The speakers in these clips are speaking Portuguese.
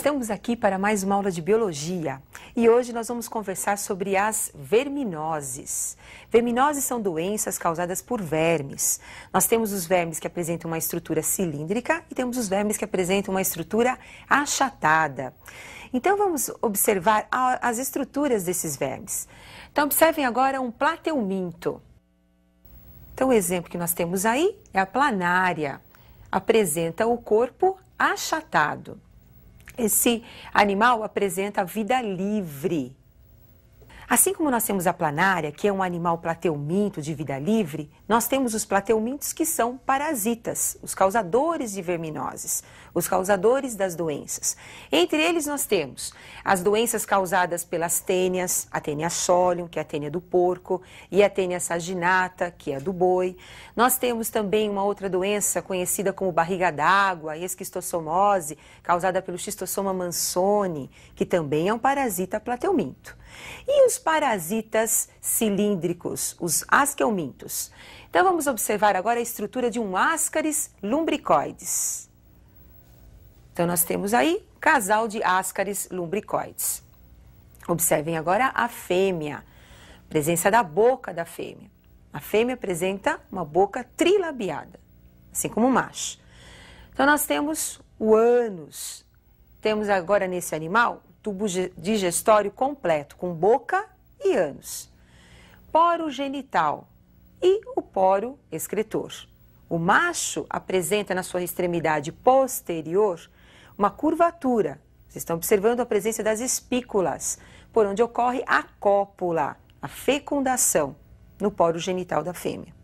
Estamos aqui para mais uma aula de biologia e hoje nós vamos conversar sobre as verminoses. Verminoses são doenças causadas por vermes. Nós temos os vermes que apresentam uma estrutura cilíndrica e temos os vermes que apresentam uma estrutura achatada. Então vamos observar as estruturas desses vermes. Então observem agora um plateuminto. Então o exemplo que nós temos aí é a planária. Apresenta o corpo achatado. Esse animal apresenta vida livre. Assim como nós temos a planária, que é um animal plateuminto de vida livre, nós temos os plateumintos que são parasitas, os causadores de verminoses, os causadores das doenças. Entre eles nós temos as doenças causadas pelas tênias, a tênia solium, que é a tênia do porco, e a tênia saginata, que é a do boi. Nós temos também uma outra doença conhecida como barriga d'água, a esquistossomose, causada pelo Schistosoma mansoni, que também é um parasita plateuminto. E os parasitas cilíndricos, os asqueumintos. Então vamos observar agora a estrutura de um Ascaris lumbricoides. Então nós temos aí um casal de Ascaris lumbricoides. Observem agora a fêmea, presença da boca da fêmea. A fêmea apresenta uma boca trilabiada, assim como o macho. Então nós temos o ânus. Temos agora nesse animal tubo digestório completo, com boca e ânus. Poro genital e o poro excretor. O macho apresenta na sua extremidade posterior uma curvatura. Vocês estão observando a presença das espículas, por onde ocorre a cópula, a fecundação, no poro genital da fêmea.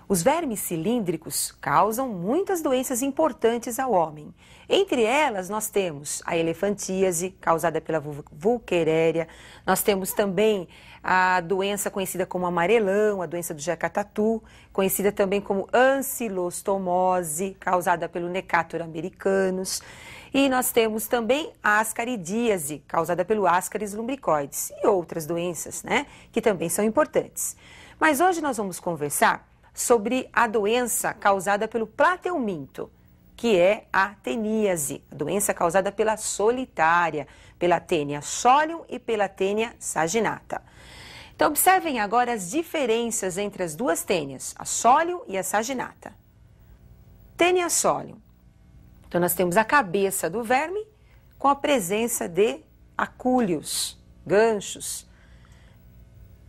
Os vermes cilíndricos causam muitas doenças importantes ao homem. Entre elas, nós temos a elefantíase, causada pela Wolkeria. Nós temos também a doença conhecida como amarelão, a doença do Jacatatu, conhecida também como ancilostomose, causada pelo Necator americanus. E nós temos também a ascaridíase, causada pelo Ascaris lumbricoides, e outras doenças, que também são importantes. Mas hoje nós vamos conversar sobre a doença causada pelo plateuminto, que é a teníase, a doença causada pela solitária, pela tênia solium e pela tênia saginata. Então observem agora as diferenças entre as duas tênias, a solium e a saginata. Tênia solium. Então nós temos a cabeça do verme com a presença de acúlios, ganchos.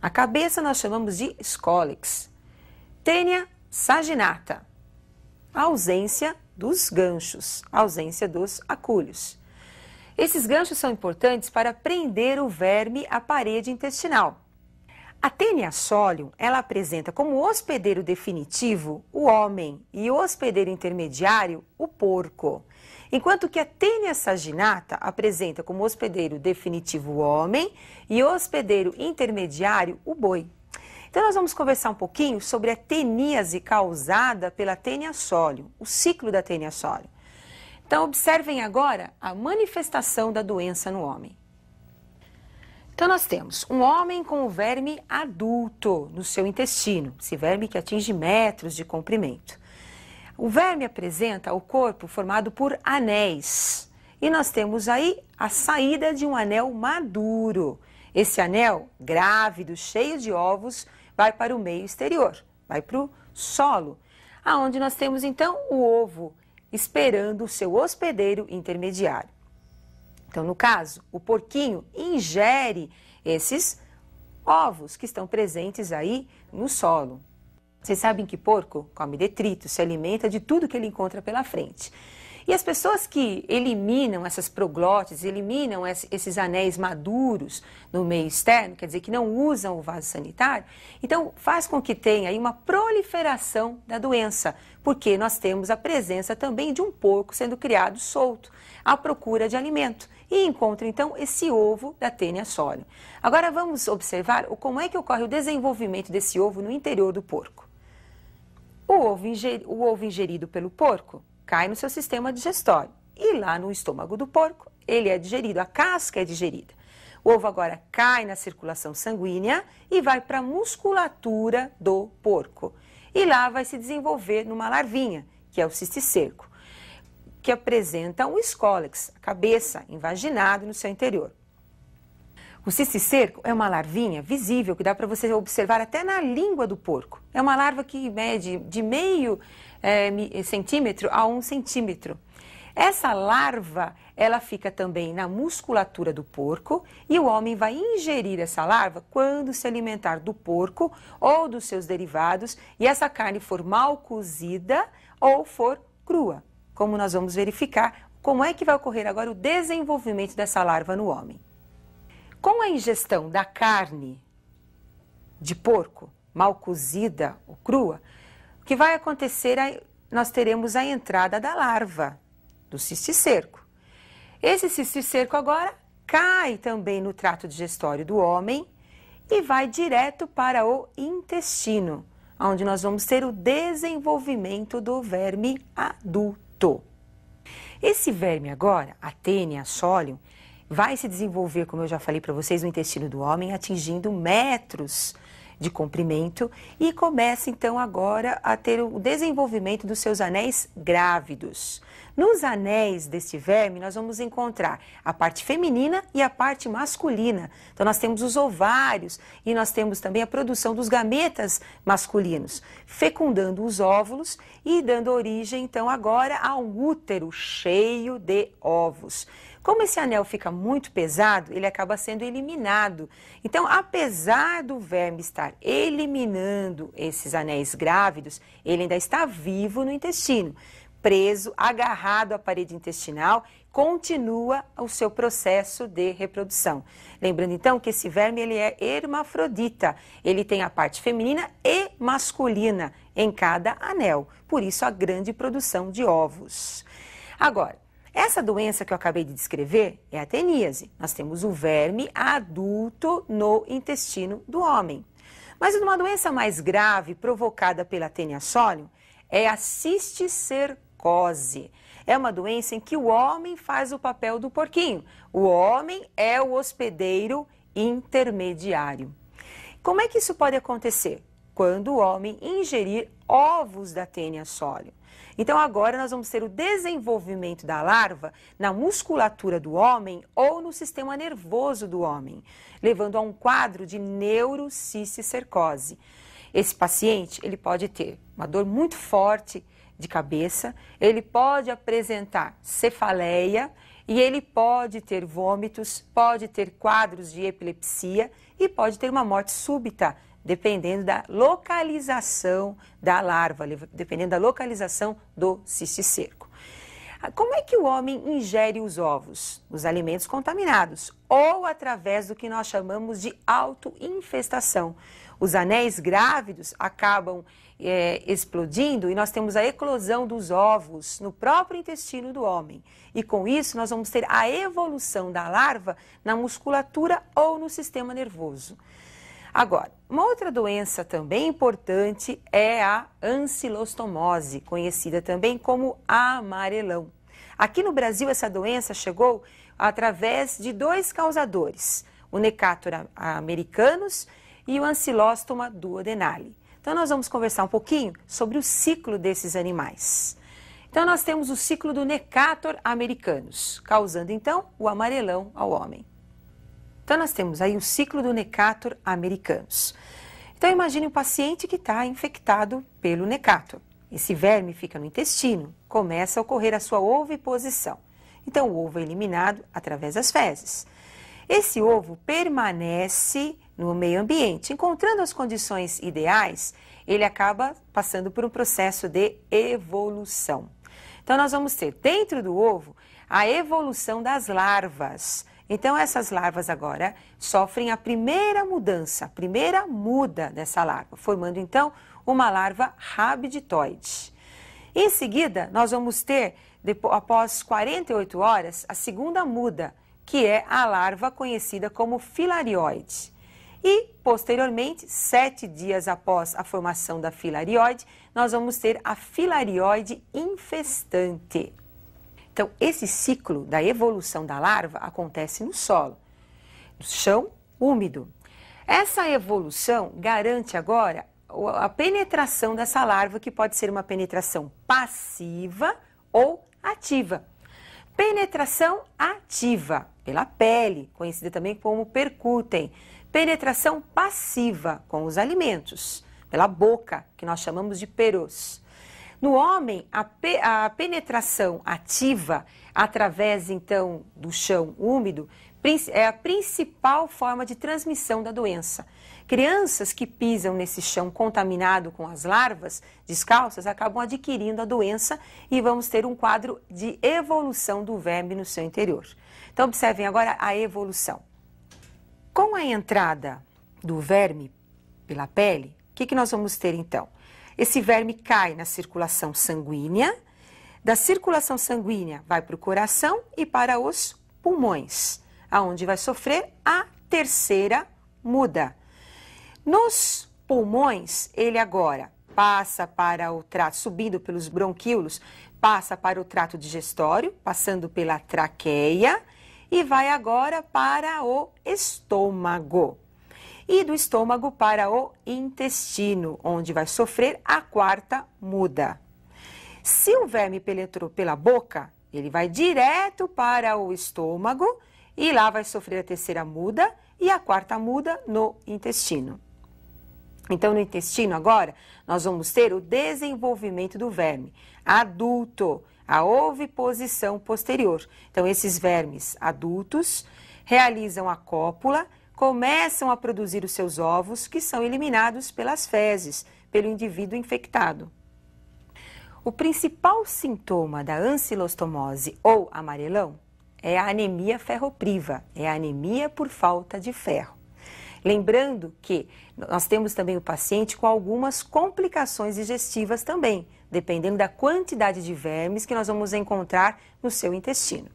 A cabeça nós chamamos de scolex. Tênia saginata, a ausência dos ganchos, a ausência dos acúlios. Esses ganchos são importantes para prender o verme à parede intestinal. A tênia solium, ela apresenta como hospedeiro definitivo o homem e o hospedeiro intermediário o porco, enquanto que a tênia saginata apresenta como hospedeiro definitivo o homem e hospedeiro intermediário o boi. Então nós vamos conversar um pouquinho sobre a teníase causada pela tênia solium, o ciclo da tênia solium. Então observem agora a manifestação da doença no homem. Então nós temos um homem com o verme adulto no seu intestino, esse verme que atinge metros de comprimento. O verme apresenta o corpo formado por anéis e nós temos aí a saída de um anel maduro. Esse anel, grávido, cheio de ovos, vai para o meio exterior, vai para o solo, aonde nós temos então o ovo esperando o seu hospedeiro intermediário. Então, no caso, o porquinho ingere esses ovos que estão presentes aí no solo. Vocês sabem que porco come detritos, se alimenta de tudo que ele encontra pela frente. E as pessoas que eliminam essas proglótides, eliminam esses anéis maduros no meio externo, quer dizer, que não usam o vaso sanitário, então faz com que tenha aí uma proliferação da doença, porque nós temos a presença também de um porco sendo criado solto, à procura de alimento, e encontra então esse ovo da tênia solium. Agora vamos observar como é que ocorre o desenvolvimento desse ovo no interior do porco. O ovo ingerido pelo porco cai no seu sistema digestório e lá no estômago do porco ele é digerido, a casca é digerida. O ovo agora cai na circulação sanguínea e vai para a musculatura do porco. E lá vai se desenvolver numa larvinha, que é o cisticerco, que apresenta um escólex, a cabeça invaginado no seu interior. O cisticerco é uma larvinha visível que dá para você observar até na língua do porco. É uma larva que mede de meio centímetro a 1 centímetro. Essa larva, ela fica também na musculatura do porco e o homem vai ingerir essa larva quando se alimentar do porco ou dos seus derivados e essa carne for mal cozida ou for crua. Como nós vamos verificar, como é que vai ocorrer agora o desenvolvimento dessa larva no homem. Com a ingestão da carne de porco, mal cozida ou crua, o que vai acontecer é nós teremos a entrada da larva do cisticerco. Esse cisticerco agora cai também no trato digestório do homem e vai direto para o intestino, onde nós vamos ter o desenvolvimento do verme adulto. Esse verme agora, a Taenia solium, vai se desenvolver, como eu já falei para vocês, no intestino do homem, atingindo metros de comprimento e começa então agora a ter o desenvolvimento dos seus anéis grávidos. Nos anéis deste verme nós vamos encontrar a parte feminina e a parte masculina. Então nós temos os ovários e nós temos também a produção dos gametas masculinos, fecundando os óvulos e dando origem então agora a um útero cheio de ovos. Como esse anel fica muito pesado, ele acaba sendo eliminado. Então, apesar do verme estar eliminando esses anéis grávidos, ele ainda está vivo no intestino, preso, agarrado à parede intestinal, continua o seu processo de reprodução. Lembrando então que esse verme ele é hermafrodita, ele tem a parte feminina e masculina em cada anel, por isso a grande produção de ovos. Agora, essa doença que eu acabei de descrever é a teníase. Nós temos o verme adulto no intestino do homem. Mas uma doença mais grave provocada pela Taenia solium é a cisticercose. É uma doença em que o homem faz o papel do porquinho. O homem é o hospedeiro intermediário. Como é que isso pode acontecer? Quando o homem ingerir ovos da Taenia solium. Então agora nós vamos ter o desenvolvimento da larva na musculatura do homem ou no sistema nervoso do homem, levando a um quadro de neurocisticercose. Esse paciente, ele pode ter uma dor muito forte de cabeça, ele pode apresentar cefaleia e ele pode ter vômitos, pode ter quadros de epilepsia e pode ter uma morte súbita, dependendo da localização da larva, dependendo da localização do cisticerco. Como é que o homem ingere os ovos? Os alimentos contaminados ou através do que nós chamamos de autoinfestação. Os anéis grávidos acabam explodindo e nós temos a eclosão dos ovos no próprio intestino do homem. E com isso nós vamos ter a evolução da larva na musculatura ou no sistema nervoso. Agora, uma outra doença também importante é a ancilostomose, conhecida também como amarelão. Aqui no Brasil, essa doença chegou através de dois causadores, o Necator americanus e o Ancylostoma duodenale. Então, nós vamos conversar um pouquinho sobre o ciclo desses animais. Então, nós temos o ciclo do Necator americanus, causando, então, o amarelão ao homem. Então, nós temos aí o ciclo do Necator americanus. Então, imagine um paciente que está infectado pelo Necator. Esse verme fica no intestino, começa a ocorrer a sua oviposição. Então, o ovo é eliminado através das fezes. Esse ovo permanece no meio ambiente. Encontrando as condições ideais, ele acaba passando por um processo de evolução. Então, nós vamos ter dentro do ovo a evolução das larvas. Então, essas larvas agora sofrem a primeira mudança, a primeira muda dessa larva, formando então uma larva rabditoide. Em seguida, nós vamos ter, após 48 horas, a segunda muda, que é a larva conhecida como filarioide. E, posteriormente, 7 dias após a formação da filarioide, nós vamos ter a filarioide infestante. Então, esse ciclo da evolução da larva acontece no solo, no chão úmido. Essa evolução garante agora a penetração dessa larva, que pode ser uma penetração passiva ou ativa. Penetração ativa, pela pele, conhecida também como percutem. Penetração passiva, com os alimentos, pela boca, que nós chamamos de peros. No homem, a penetração ativa, através então do chão úmido, é a principal forma de transmissão da doença. Crianças que pisam nesse chão contaminado com as larvas descalças acabam adquirindo a doença e vamos ter um quadro de evolução do verme no seu interior. Então, observem agora a evolução. Com a entrada do verme pela pele, o que nós vamos ter então? Esse verme cai na circulação sanguínea, da circulação sanguínea vai para o coração e para os pulmões, aonde vai sofrer a terceira muda. Nos pulmões, ele agora passa para o trato, subindo pelos bronquíolos, passa para o trato digestório, passando pela traqueia e vai agora para o estômago. E do estômago para o intestino, onde vai sofrer a quarta muda. Se o verme penetrou pela boca, ele vai direto para o estômago e lá vai sofrer a terceira muda e a quarta muda no intestino. Então, no intestino agora, nós vamos ter o desenvolvimento do verme adulto, a oviposição posterior. Então, esses vermes adultos realizam a cópula, começam a produzir os seus ovos, que são eliminados pelas fezes, pelo indivíduo infectado. O principal sintoma da ancilostomose ou amarelão é a anemia ferropriva, é a anemia por falta de ferro. Lembrando que nós temos também o paciente com algumas complicações digestivas também, dependendo da quantidade de vermes que nós vamos encontrar no seu intestino.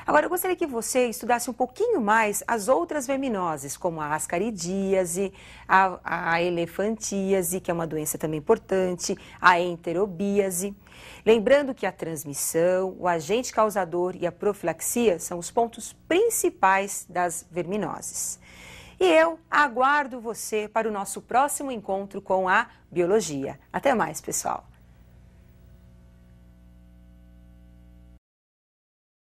Agora, eu gostaria que você estudasse um pouquinho mais as outras verminoses, como a ascaridíase, a elefantíase, que é uma doença também importante, a enterobíase. Lembrando que a transmissão, o agente causador e a profilaxia são os pontos principais das verminoses. E eu aguardo você para o nosso próximo encontro com a biologia. Até mais, pessoal!